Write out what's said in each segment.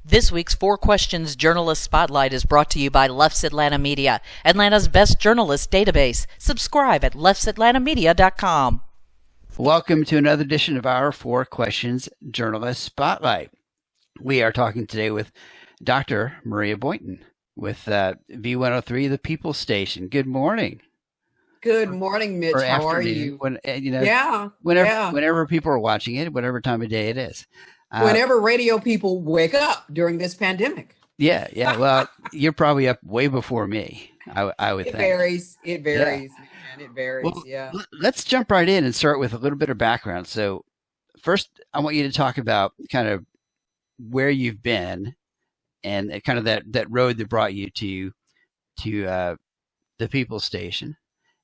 This week's Four Questions Journalist Spotlight is brought to you by Leff's Atlanta Media, Atlanta's best journalist database. Subscribe at leffsatlantamedia.com. Welcome to another edition of our Four Questions Journalist Spotlight. We are talking today with Dr. Maria Boynton with V103, the People Station. Good morning. Good morning, Mitch. How are you? Whenever people are watching it, whatever time of day it is. Whenever radio people wake up during this pandemic. Yeah. Well, you're probably up way before me, I would think. It varies, man. It varies, well, Let's jump right in and start with a little bit of background. So first, I want you to talk about kind of where you've been and kind of that road that brought you to the People Station.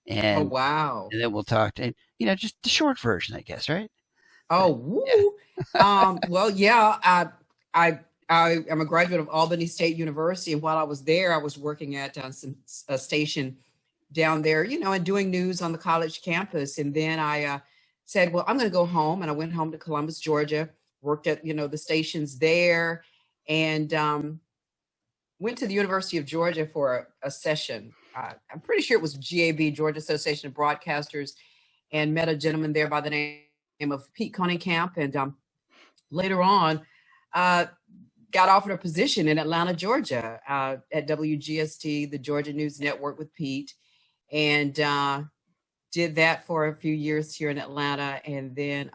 And, oh, wow. And then we'll talk to, just the short version, I guess, right? Oh, woo. Yeah. I am a graduate of Albany State University. And while I was there, I was working at a station down there, and doing news on the college campus. And then I said, well, I'm going to go home. And I went home to Columbus, Georgia, worked at, the stations there, and went to the University of Georgia for a session. I'm pretty sure it was GAB, Georgia Association of Broadcasters, and met a gentleman there by the name of Pete Cunningham. And later on, got offered a position in Atlanta, Georgia, at WGST, the Georgia News Network, with Pete, and did that for a few years here in Atlanta, and then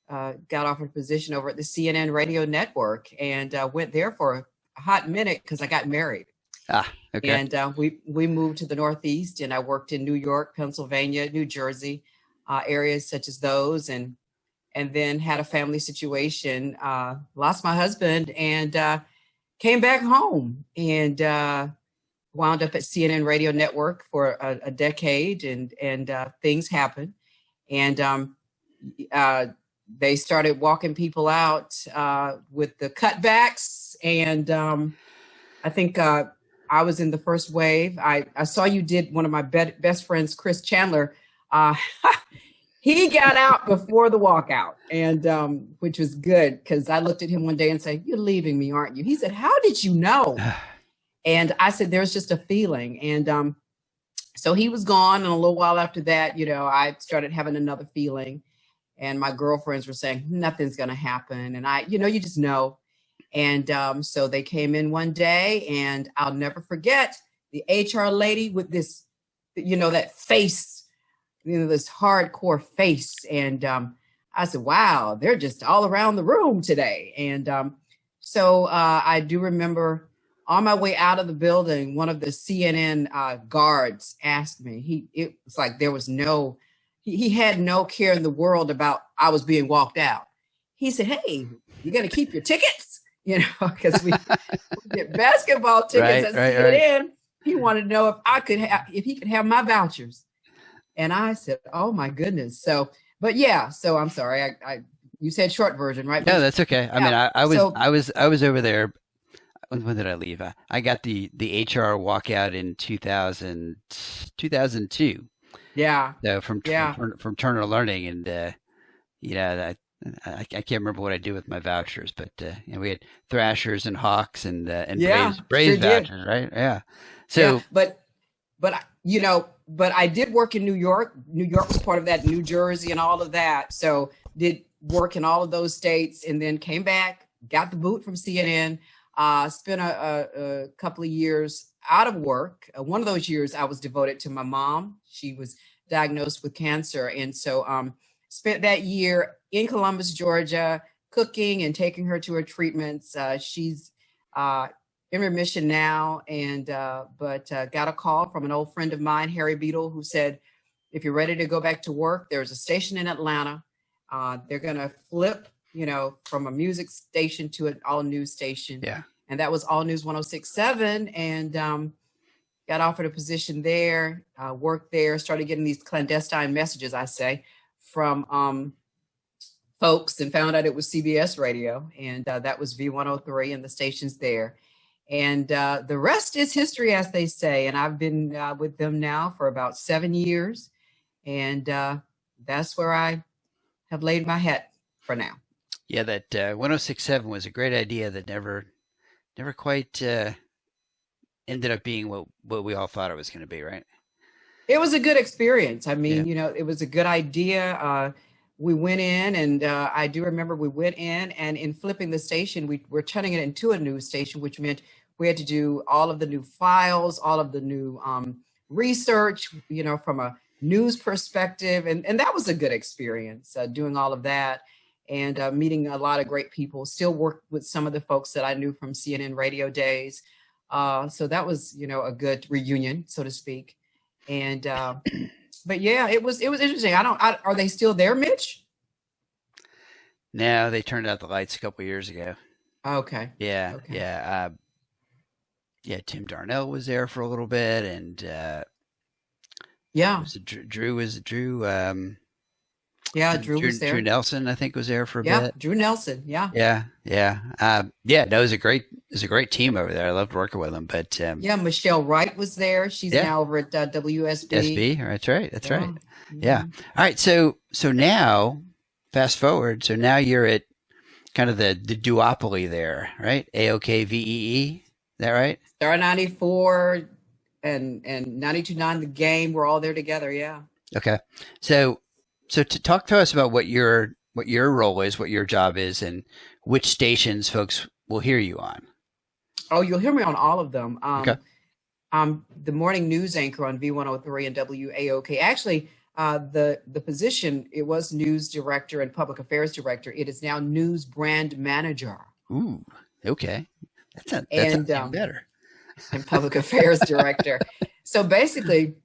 got offered a position over at the CNN Radio Network, and went there for a hot minute because I got married. Okay. And we moved to the Northeast, and I worked in New York, Pennsylvania, New Jersey, areas such as those, and then had a family situation, lost my husband, and came back home, and wound up at CNN Radio Network for a decade, and things happened, and they started walking people out with the cutbacks, and I think I was in the first wave. I saw you did one of my best friends, Chris Chandler. He got out before the walkout, and which was good, because I looked at him one day and said, "You're leaving me, aren't you?" He said, "How did you know?" And I said, "There's just a feeling." And so he was gone, and a little while after that, I started having another feeling, and my girlfriends were saying, "Nothing's going to happen," and you just know. And so they came in one day, and I'll never forget the HR lady with this, that face, this hardcore face. And I said, "Wow, they're just all around the room today." And so I do remember on my way out of the building, one of the CNN guards asked me, it was like there was he had no care in the world about I was being walked out. He said, "Hey, you going to keep your tickets?" Because we get basketball tickets at CNN. Right. He wanted to know if he could have my vouchers. And I said, "Oh my goodness." So I'm sorry. You said short version, right? No, that's okay. Yeah. I mean, I was over there. When did I leave? I got the HR walkout in 2002. Yeah. So from Turner Learning, and I can't remember what I did with my vouchers, but we had Thrashers and Hawks and Braves vouchers, right? Yeah. So, but I did work in New York. New York was part of that, New Jersey and all of that. So did work in all of those states, and then came back, got the boot from CNN, spent a couple of years out of work. One of those years I was devoted to my mom. She was diagnosed with cancer. And so spent that year in Columbus, Georgia, cooking and taking her to her treatments. She's in remission now, and but got a call from an old friend of mine, Harry Beadle, who said, "If you're ready to go back to work, there's a station in Atlanta. They're going to flip, from a music station to an all news station." Yeah. And that was All News 106.7, and got offered a position there, worked there, started getting these clandestine messages, I say, from folks, and found out it was CBS radio, and that was V103 and the stations there. And the rest is history, as they say. And I've been with them now for about 7 years. And that's where I have laid my hat for now. Yeah, that 106.7 was a great idea that never quite ended up being what we all thought it was going to be, right? It was a good experience. I Yeah. mean, it was a good idea. We went in, and I do remember we went in, and in flipping the station, we were turning it into a news station, which meant we had to do all of the new files, all of the new research, from a news perspective. And that was a good experience, doing all of that and meeting a lot of great people. Still work with some of the folks that I knew from CNN radio days. So that was, a good reunion, so to speak. And but yeah, it was interesting. Are they still there, Mitch? No, they turned out the lights a couple years ago. Okay. Yeah, Okay. yeah, Tim Darnell was there for a little bit, and Yeah. Drew was Drew. Yeah, Drew was there. Drew Nelson, I think, was there for a Yeah, bit. Drew Nelson. Yeah. Yeah. No, it was a great team over there. I loved working with them. But yeah, Michelle Wright was there. She's now over at WSB. SB. That's right. That's right. Mm-hmm. Yeah. All right. So now, fast forward. So now you're at kind of the duopoly there, right? AOK VEE. Is that right? Star94 and 92.9 The Game. We're all there together. Yeah. Okay. So to talk to us about what your role is, what your job is, and which stations folks will hear you on. Oh, you'll hear me on all of them. Okay. I'm the morning news anchor on V103 and WAOK. Actually, the position, it was news director and public affairs director. It is now news brand manager. Ooh, okay. That's even better. And public affairs director. So basically,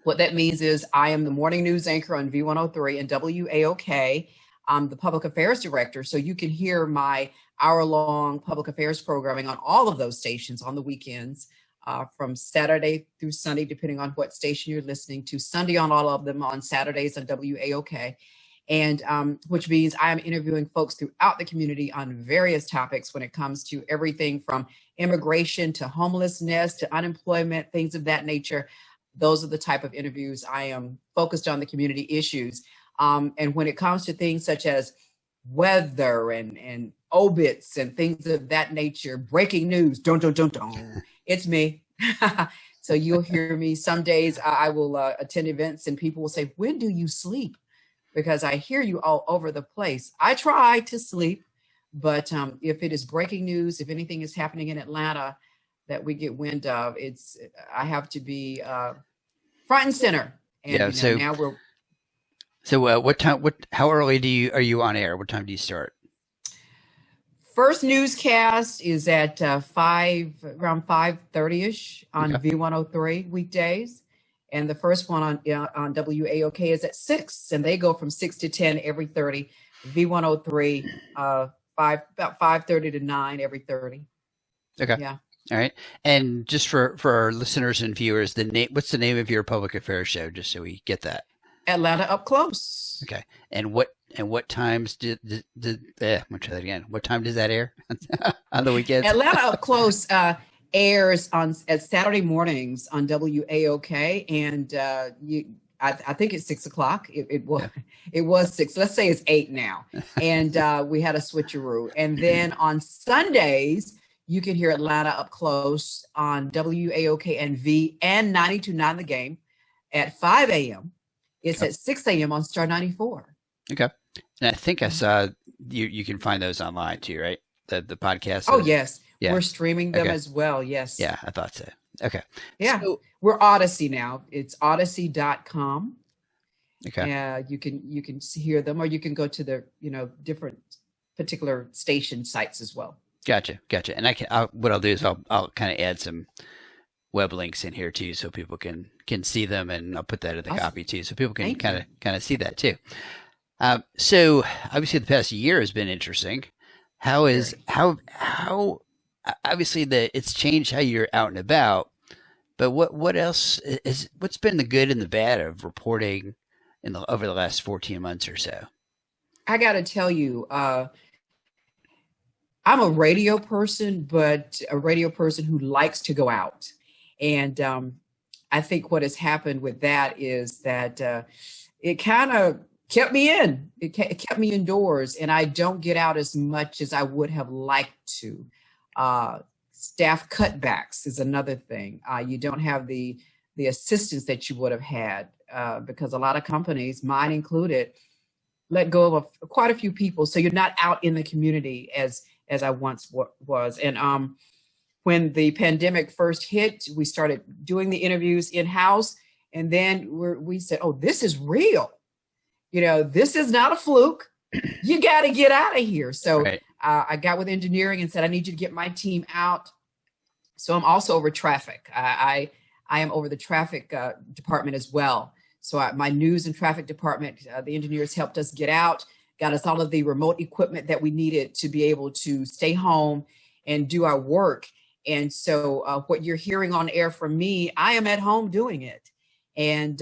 what that means is I am the morning news anchor on V103 and WAOK. I'm the public affairs director, so you can hear my hour-long public affairs programming on all of those stations on the weekends, from Saturday through Sunday, depending on what station you're listening to. Sunday on all of them, on Saturdays on WAOK. And which means I am interviewing folks throughout the community on various topics when it comes to everything from immigration to homelessness to unemployment, things of that nature. Those are the type of interviews I am focused on, the community issues. And when it comes to things such as weather and obits and things of that nature, breaking news, don't, it's me. So you'll hear me. Some days I will attend events and people will say, when do you sleep? Because I hear you all over the place. I try to sleep, but if it is breaking news, if anything is happening in Atlanta that we get wind of, I have to be front and center. And yeah. Now we're. So what time? How early are you on air? What time do you start? First newscast is at around 5:30ish on V103 weekdays, and the first one on WAOK is at 6, and they go from 6 to 10 every 30. V103 about 5:30 to 9 every 30. Okay. Yeah. All right. And just for our listeners and viewers, what's the name of your public affairs show, just so we get that? Atlanta Up Close. Okay. And what times let me try that again. What time does that air on the weekends? Atlanta Up Close airs at Saturday mornings on WAOK, and I think it's 6 o'clock. It was 6. Let's say it's 8 now. And we had a switcheroo. And then on Sundays, you can hear Atlanta Up Close on WAOK and V and 92.9 The Game at 5 a.m. It's at 6 a.m. on Star94. Okay. And I think I saw you can find those online too, right? The podcast. Oh, yes. Yeah. We're streaming them as well. Yes. Yeah, I thought so. Okay. Yeah. So, we're Odyssey now. It's odyssey.com. Okay. You can hear them, or you can go to the, different particular station sites as well. Gotcha. And what I'll do is I'll kind of add some web links in here too, so people can see them, and I'll put that in the copy too, so people can kind of see that too. So obviously the past year has been interesting. How obviously it's changed how you're out and about, but what else what's been the good and the bad of reporting over the last 14 months or so? I got to tell you, I'm a radio person, but a radio person who likes to go out. And I think what has happened with that is that it kind of kept me in. It kept me indoors, and I don't get out as much as I would have liked to. Staff cutbacks is another thing. You don't have the assistance that you would have had because a lot of companies, mine included, let go of quite a few people. So you're not out in the community as I once was. And when the pandemic first hit, we started doing the interviews in-house, and then we said, oh, this is real. This is not a fluke. You got to get out of here. So right. I got with engineering and said, I need you to get my team out. So I'm also over traffic. I am over the traffic department as well. So my news and traffic department, the engineers helped us get out, got us all of the remote equipment that we needed to be able to stay home and do our work. And so what you're hearing on air from me, I am at home doing it. And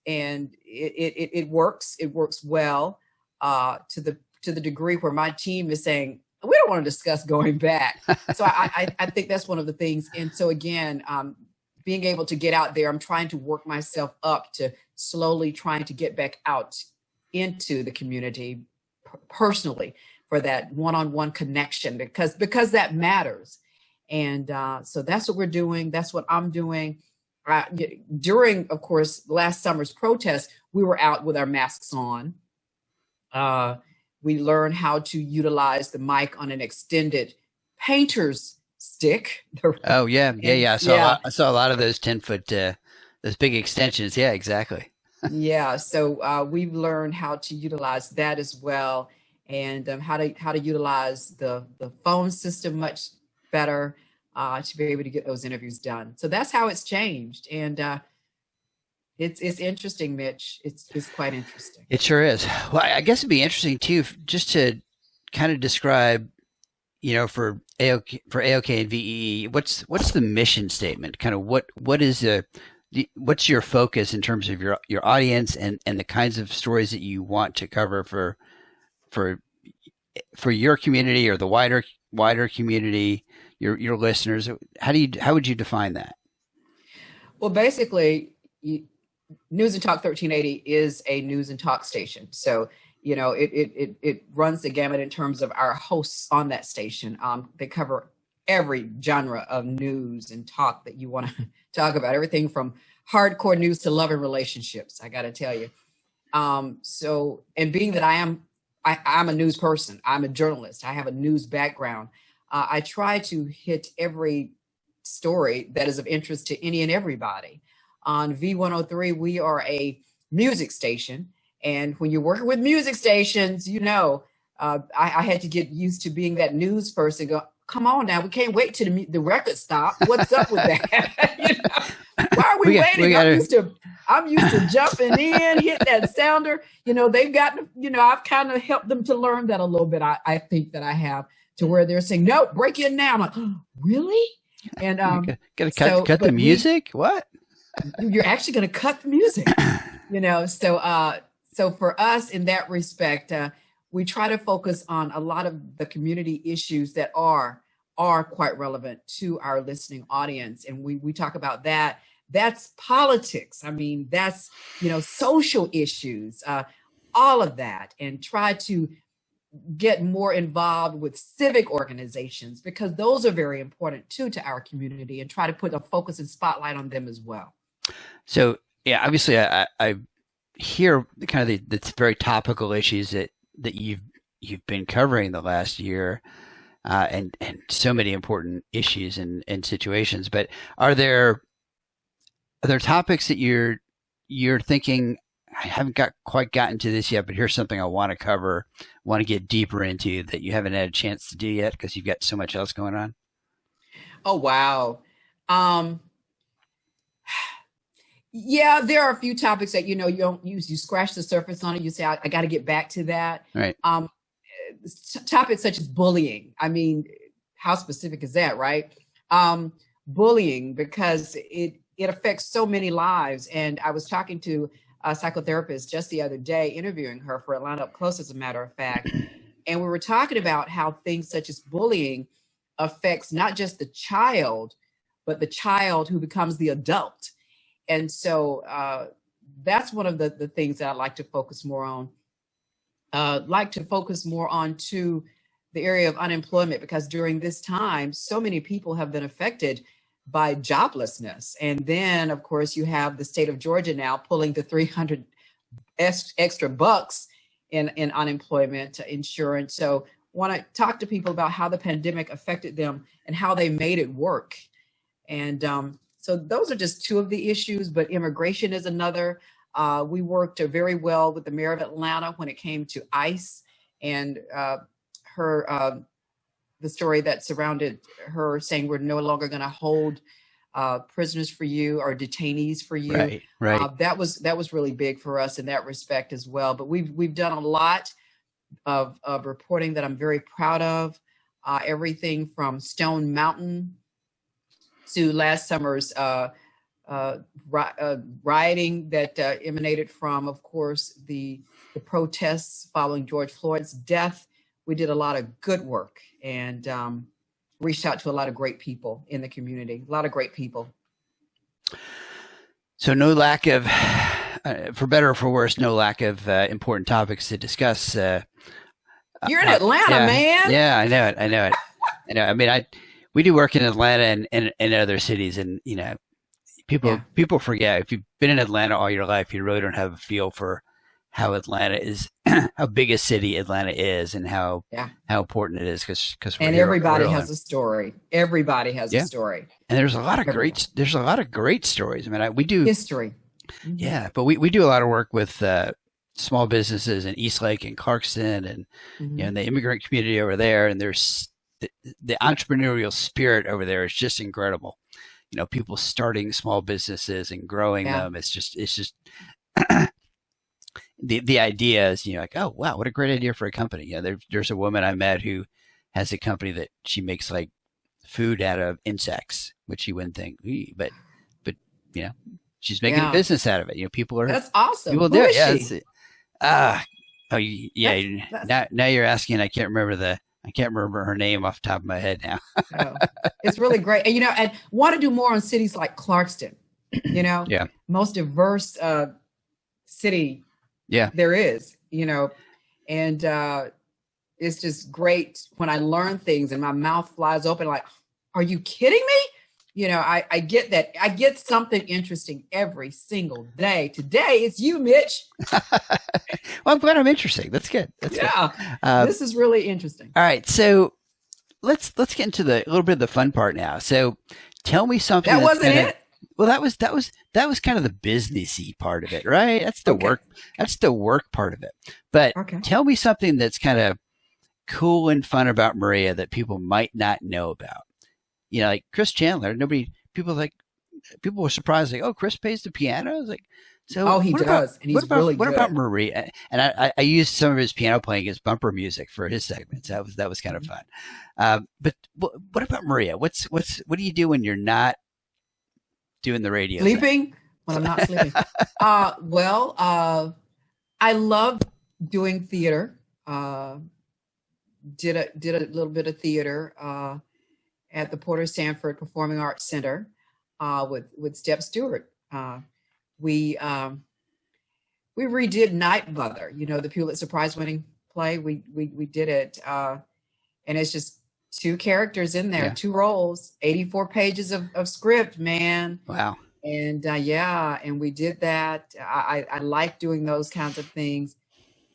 it works. It works well to the degree where my team is saying, we don't want to discuss going back. So I think that's one of the things. And so again, being able to get out there, I'm trying to work myself up to slowly trying to get back out into the community personally for that one-on-one connection because that matters. And so that's what we're doing. That's what I'm doing. During, of course, last summer's protest, we were out with our masks on. We learned how to utilize the mic on an extended painter's stick. Oh, yeah. I saw a lot of those 10-foot, those big extensions. Yeah, exactly. Yeah. So we've learned how to utilize that as well, and how to utilize the phone system much better to be able to get those interviews done. So that's how it's changed. And it's interesting, Mitch. It's quite interesting. It sure is. Well, I guess it'd be interesting too, just to kind of describe, for AOK and VEE, what's the mission statement? Kind of what is what's your focus in terms of your audience and the kinds of stories that you want to cover for your community or the wider community, your listeners? How would you define that? Well, basically, News and Talk 1380 is a news and talk station. So, it runs the gamut in terms of our hosts on that station. They cover every genre of news and talk that you want to talk about, everything from hardcore news to love and relationships, I got to tell you. So, and being that I'm a news person, I'm a journalist, I have a news background, I try to hit every story that is of interest to any and everybody. On V103, we are a music station. And when you're working with music stations, I had to get used to being that news person. Go, come on now, we can't wait till the record stop. What's up with that? Why are we waiting? I'm used to jumping in, hit that sounder. They've gotten, I've kind of helped them to learn that a little bit. I think that I have, to where they're saying, no, break in now. I'm like, oh, really? And gotta cut the music? What? You're actually going to cut the music, So for us in that respect, we try to focus on a lot of the community issues that are quite relevant to our listening audience. And we talk about that. That's politics. I mean, that's, social issues, all of that, and try to get more involved with civic organizations because those are very important too to our community, and try to put a focus and spotlight on them as well. So yeah, obviously I hear kind of the very topical issues that you've been covering the last year, and so many important issues and situations. But are there topics that you're thinking, I haven't quite gotten to this yet, but here's something I want to cover, want to get deeper into that you haven't had a chance to do yet because you've got so much else going on? Oh, wow. Yeah, there are a few topics that, you don't use, you scratch the surface on it. You say, I got to get back to that. Right. Topics such as bullying. I mean, how specific is that, right? Bullying, because it affects so many lives. And I was talking to a psychotherapist just the other day, interviewing her for Atlanta Up Close, as a matter of fact. And we were talking about how things such as bullying affects not just the child, but the child who becomes the adult. And so that's one of the things that I like to focus more on. Like to focus more on to the area of unemployment, because during this time, so many people have been affected by joblessness. And then, of course, you have the state of Georgia now pulling the 300 extra bucks in unemployment insurance. So want to talk to people about how the pandemic affected them and how they made it work. And so those are just two of the issues, but immigration is another. We worked very well with the mayor of Atlanta when it came to ICE and the story that surrounded her saying we're no longer going to hold prisoners for you or detainees for you. Right. That was really big for us in that respect as well. But we've done a lot of reporting that I'm very proud of. Everything from Stone Mountain to last summer's rioting that emanated from, of course, the protests following George Floyd's death. We did a lot of good work and reached out to a lot of great people in the community, a lot of great people. So no lack of, for better or for worse, no lack of important topics to discuss. You're in Atlanta, man. Yeah, I know it. I mean, we do work in Atlanta and other cities, and people forget. If you've been in Atlanta all your life, you really don't have a feel for how Atlanta is, how big a city Atlanta is, and how important it is. Because everybody has a story. Everybody has a story, and there's a lot of great stories. I mean, we do history. Mm-hmm. Yeah, but we do a lot of work with small businesses in Eastlake and Clarkston, and and the immigrant community over there. And there's the entrepreneurial spirit over there is just incredible. People starting small businesses and growing them. It's just the idea is, like, oh, wow, what a great idea for a company. There's a woman I met who has a company that she makes like food out of insects, which you wouldn't think, but she's making a business out of it. People are, that's awesome. People do it. Yeah. Now you're asking, I can't remember her name off the top of my head now. It's really great. And, and want to do more on cities like Clarkston, most diverse city there is, and it's just great when I learn things and my mouth flies open like, are you kidding me? I get that. I get something interesting every single day. Today it's you, Mitch. Well, I'm glad I'm interesting. That's good. Good. This is really interesting. All right. So let's get into a little bit of the fun part now. So tell me something. That wasn't it? Well, that was kind of the businessy part of it, right? That's the work. That's the work part of it. But tell me something that's kind of cool and fun about Maria that people might not know about. Like Chris Chandler. People were surprised, like, oh, Chris plays the piano. I was like, so he does, and he's really good. What about Maria? And I used some of his piano playing as bumper music for his segments. That was kind of fun. But what about Maria? What do you do when you're not doing the radio? Sleeping? When I'm not sleeping. I love doing theater. Did a little bit of theater at the Porter Sanford Performing Arts Center with Step Stewart. We redid Night Mother, the Pulitzer Prize winning play. We did it, and it's just two characters in there, two roles, 84 pages of script, man. Wow. And and we did that. I like doing those kinds of things.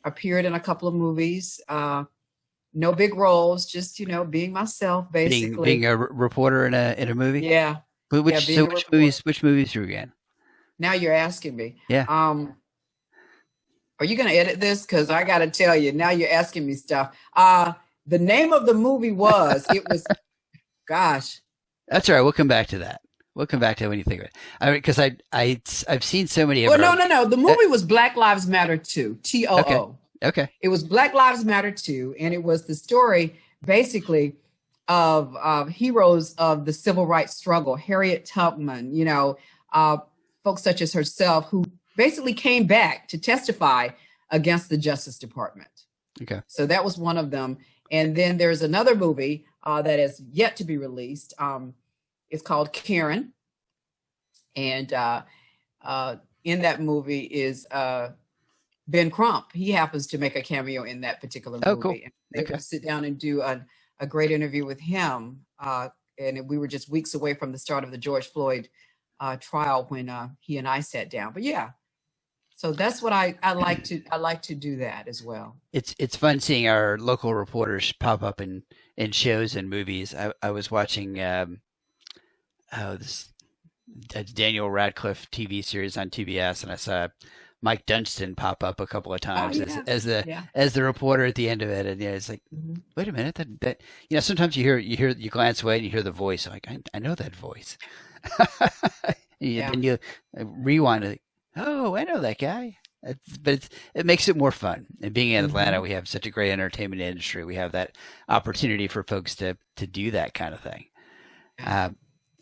Appeared in a couple of movies. No big roles, just being myself, basically. Being a reporter in a movie. Yeah. Which movies were you in? Now you're asking me. Yeah. Are you going to edit this? Because I got to tell you, now you're asking me stuff. The name of the movie was, gosh. That's all right. We'll come back to that. We'll come back to it when you think of it. Because I've seen so many. Well, no. The movie was Black Lives Matter 2, TOO. Okay. It was Black Lives Matter 2, and it was the story basically of heroes of the civil rights struggle, Harriet Tubman, folks such as herself, who basically came back to testify against the Justice Department. Okay. So that was one of them. And then there's another movie that is yet to be released. It's called Karen. And in that movie is Ben Crump. He happens to make a cameo in that particular movie. Oh, cool. And they Okay. able to sit down and do a great interview with him. And we were just weeks away from the start of the George Floyd trial when he and I sat down. But yeah, so that's what I like to do that as well. It's fun seeing our local reporters pop up in shows and movies. I was watching this Daniel Radcliffe TV series on TBS, and I saw Mike Dunstan pop up a couple of times as the reporter at the end of it, and it's like, wait a minute, that sometimes you glance away and you hear the voice, like I know that voice. Then you rewind it. Oh, I know that guy. But it makes it more fun. And being in Atlanta, we have such a great entertainment industry. We have that opportunity for folks to do that kind of thing. All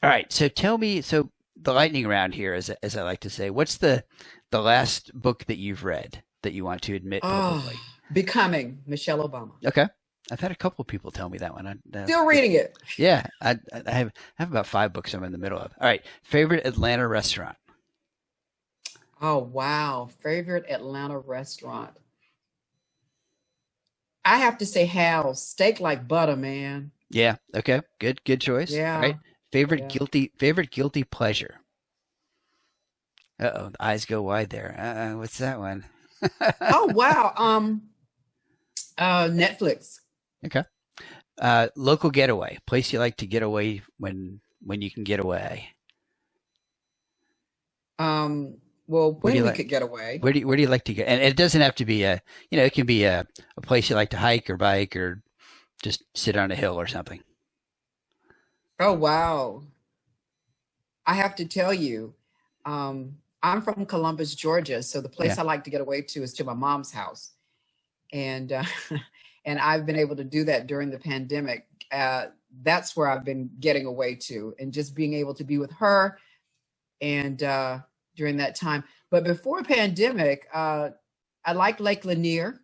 right. So tell me, the lightning round here, as I like to say, what's the last book that you've read that you want to admit publicly? Becoming, Michelle Obama. Okay. I've had a couple of people tell me that one. Still reading it. Yeah. I have about 5 books I'm in the middle of. All right. Favorite Atlanta restaurant? Oh, wow. Favorite Atlanta restaurant. I have to say Hal's. Steak like butter, man. Yeah. Okay. Good choice. Yeah. All right. Favorite guilty pleasure. Uh-oh. The eyes go wide there. What's that one? Oh, wow. Netflix. Okay. Local getaway. Place you like to get away when you can get away. Well, when we could get away. Where do you like to go? And it doesn't have to be it can be a place you like to hike or bike or just sit on a hill or something. Oh, wow. I have to tell you, I'm from Columbus, Georgia. So the place I like to get away to is to my mom's house. And, and I've been able to do that during the pandemic. That's where I've been getting away to, and just being able to be with her and, during that time. But before pandemic, I like Lake Lanier,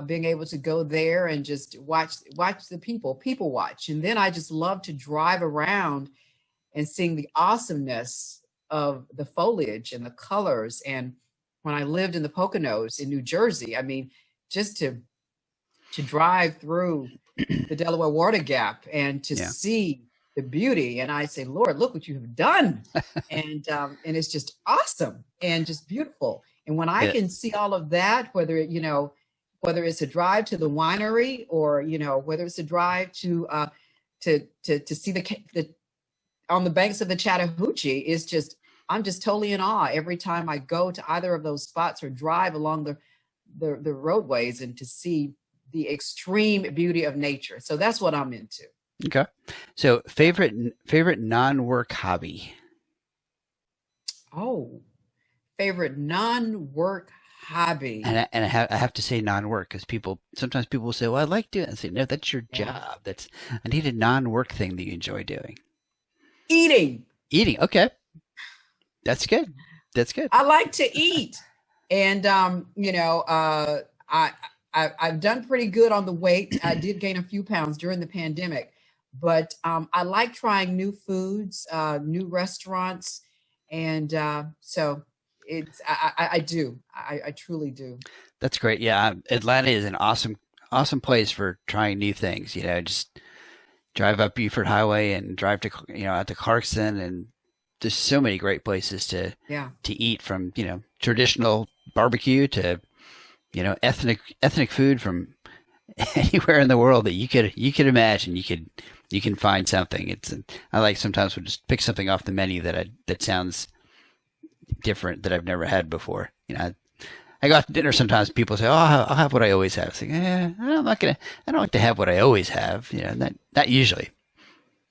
being able to go there and just watch the people watch. And then I just love to drive around and seeing the awesomeness of the foliage and the colors. And when I lived in the Poconos in New Jersey, I mean, just to drive through the Delaware Water Gap and to see the beauty, and I say, Lord, look what you have done. And it's just awesome and just beautiful. And when I can see all of that, whether it's a drive to the winery or, whether it's a drive to see the on the banks of the Chattahoochee, I'm just totally in awe every time I go to either of those spots or drive along the roadways and to see the extreme beauty of nature. So that's what I'm into. Okay. So favorite non-work hobby? Oh, favorite non-work hobby. And I have to say non-work because sometimes people will say, well, I like doing it. I say, no, that's your job. I need a non-work thing that you enjoy doing. Eating. Okay. That's good. I like to eat. And, I've done pretty good on the weight. I did gain a few pounds during the pandemic. But I like trying new foods, new restaurants, and so I do. I truly do. That's great. Yeah, Atlanta is an awesome place for trying new things. Just drive up Buford Highway and drive to out to Clarkson, and there's so many great places to eat, from traditional barbecue to ethnic food from anywhere in the world that you could imagine. You can find something. I like sometimes we'll just pick something off the menu that sounds different that I've never had before. I go out to dinner sometimes. People say, "Oh, I'll have what I always have." It's like, I don't like to have what I always have. Not usually.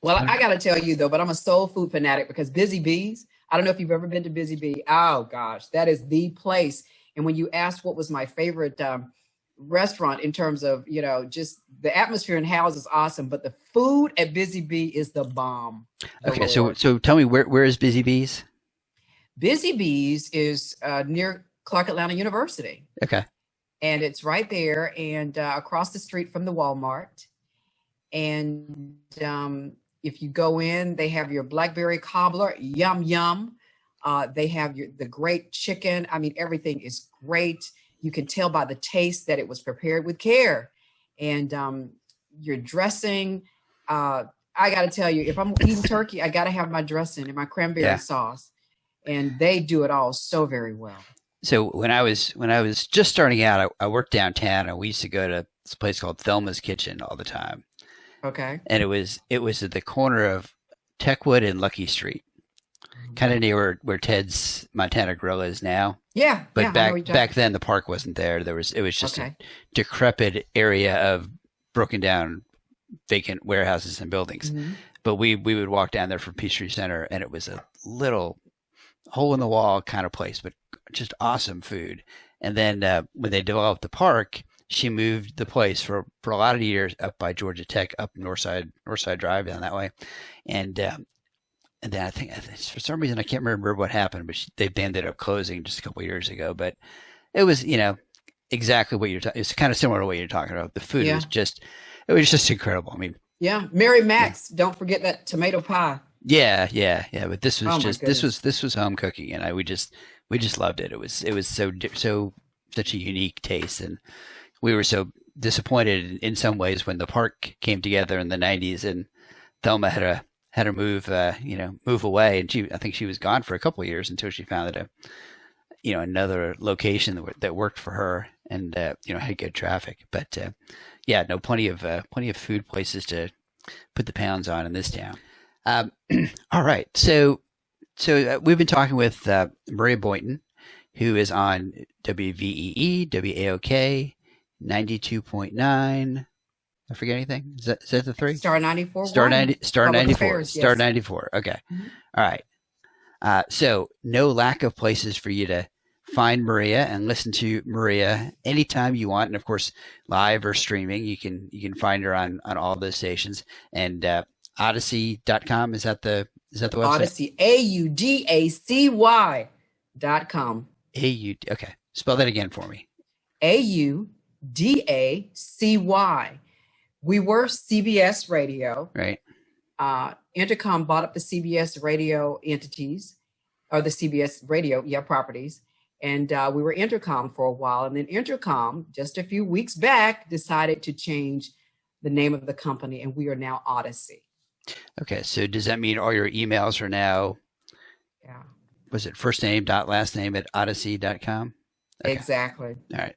Well, I got to tell you though, but I'm a soul food fanatic because Busy Bees. I don't know if you've ever been to Busy Bee. Oh gosh, that is the place. And when you asked what was my favorite restaurant in terms of, just the atmosphere in Hal's is awesome, but the food at Busy Bee is the bomb. Okay, so tell me, where is Busy Bees? Busy Bees is near Clark Atlanta University. Okay. And it's right there and across the street from the Walmart. And if you go in, they have your blackberry cobbler, yum, yum. They have the great chicken. I mean, everything is great. You can tell by the taste that it was prepared with care. And your dressing, I got to tell you, if I'm eating turkey, I got to have my dressing and my cranberry sauce. And they do it all so very well. So when I was just starting out, I worked downtown, and we used to go to this place called Thelmas Kitchen all the time. Okay. And it was at the corner of Techwood and Lucky Street, kind of near where Ted's Montana Grill is now. Yeah. But back then the park wasn't there. It was just a decrepit area of broken down vacant warehouses and buildings. Mm-hmm. But we would walk down there from Peachtree Center, and it was a little hole in the wall kind of place, but just awesome food. And then when they developed the park, she moved the place for a lot of years up by Georgia Tech, up Northside Drive down that way. And then I think for some reason I can't remember what happened, but they ended up closing just a couple of years ago. But it was exactly what you're talking. It's kind of similar to what you're talking about. The food was just incredible. I mean, Mary Max. Yeah. Don't forget that tomato pie. Yeah. But this was this was home cooking, and we just loved it. It was such a unique taste, and we were so disappointed in some ways when the park came together in the 90s, and Thelma had to move away, and I think she was gone for a couple of years until she found another location that worked for her, and had good traffic. But plenty of food places to put the pounds on in this town. All right, so we've been talking with Maria Boynton, who is on WVEE, WAOK, 92.9. I forget anything? Is that the three? Star94. Star 94. Affairs, Star 94. Okay. Mm-hmm. All right. So no lack of places for you to find Maria and listen to Maria anytime you want, and of course, live or streaming. You can find her on all those stations. And Odyssey.com, is that the website? Odyssey, AUDACY.com. Okay. Spell that again for me. AUDACY. We were CBS Radio. Right. Intercom bought up the CBS Radio entities, or the CBS Radio, properties. And we were Intercom for a while. And then Intercom, just a few weeks back, decided to change the name of the company, and we are now Odyssey. Okay. So does that mean all your emails are now, was it first name dot last name at odyssey.com? Okay. Exactly. All right.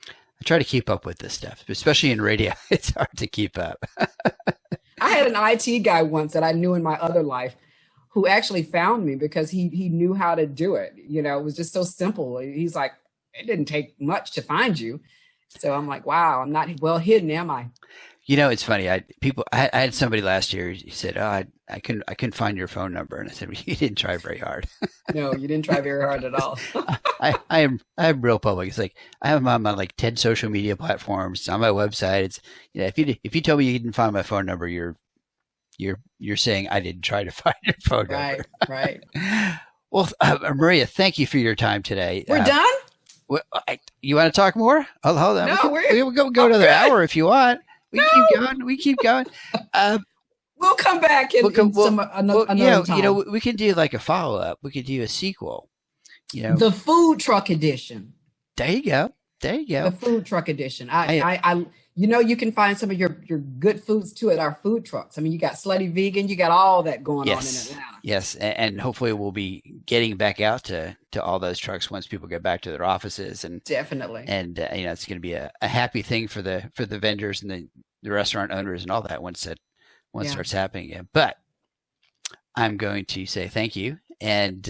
I try to keep up with this stuff, especially in radio. It's hard to keep up. I had an IT guy once that I knew in my other life who actually found me because he knew how to do it. It was just so simple. He's like, it didn't take much to find you. So I'm like, wow, I'm not well hidden, am I? It's funny. I had somebody last year. He said, "Oh, I couldn't find your phone number," and I said, well, "You didn't try very hard." No, you didn't try very hard at all. I am real public. It's like I have them on my like 10 social media platforms. It's on my website. It's if you tell me you didn't find my phone number, you're saying I didn't try to find your phone number. Right. Well, Maria, thank you for your time today. We're done. You want to talk more? Hold on. No, we'll go another hour if you want. We keep going. We'll come back another time. We can do like a follow-up. We could do a sequel. The food truck edition. There you go. The food truck edition. You can find some of your good foods too at our food trucks. I mean, you got Slutty Vegan, you got all that going on in Atlanta. Yes, and hopefully we'll be getting back out to all those trucks once people get back to their offices, and definitely. And it's going to be a happy thing for the vendors and the restaurant owners and all that once it starts happening again. But I'm going to say thank you, and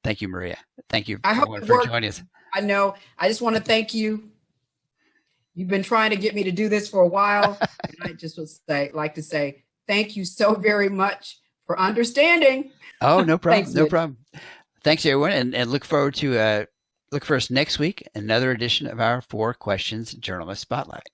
thank you, Maria. Thank you for joining us. I know. I just want to thank you. You've been trying to get me to do this for a while. And I just would like to say thank you so very much for understanding. Oh, no problem. Thanks, no problem. Thanks, everyone. And look forward to look for us next week, another edition of our 4 Questions Journalist Spotlight.